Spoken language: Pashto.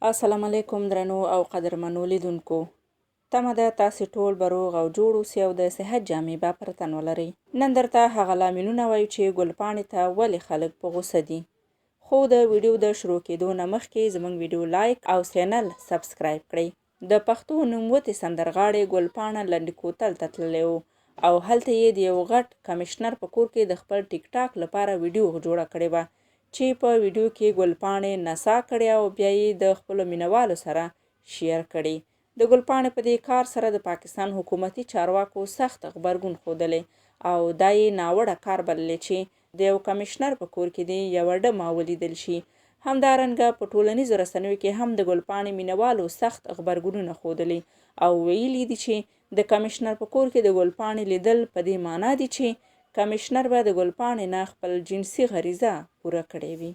السلام علیکم درنو او قدرمنو لیدونکو. تمه ده تاسې ټول به روغ او جوړ اوسئ او د صحت جامې به پر تن ولرئ. نن درته هغه لاملونه وایو چې ګلپاڼې ته ولې خلک په غوسه دي. خو د ویډیو د شروع کېدو نه مخکې زموږ ویډیو لایک او چینل سبسکرایب کړئ. د پښتو نوموتې سندرغاړې ګلپاڼه لنډي کوتل ته تللی و او هلته یې د یو غټ کمشنر په کور کې د خپل ټیک ټاک لپاره ویډیو جوړه کړې وه چې په ویډیو کې ګلپاڼې نڅا کړې او بیا یې د خپلو مینوالو سره شیر کړې. د ګلپاڼې په دې کار سره د پاکستان حکومتي چارواکو سخت غبرګون ښودلی او دا یې ناوړه کار بللی چې د یو کمشنر په کور کې دې یوه ډمه ولیدل شي. همدارنګه په ټولنیزو رسنیو کې هم د ګلپاڼې مینوالو سخت غبرګونونه ښودلي او ویلي دي چې د کمشنر په کور کې د ګلپاڼې لیدل په دې معنا دي چې کمشنر به د ګلپاڼې نه خپل جنسي غریزه پوره کړې وي.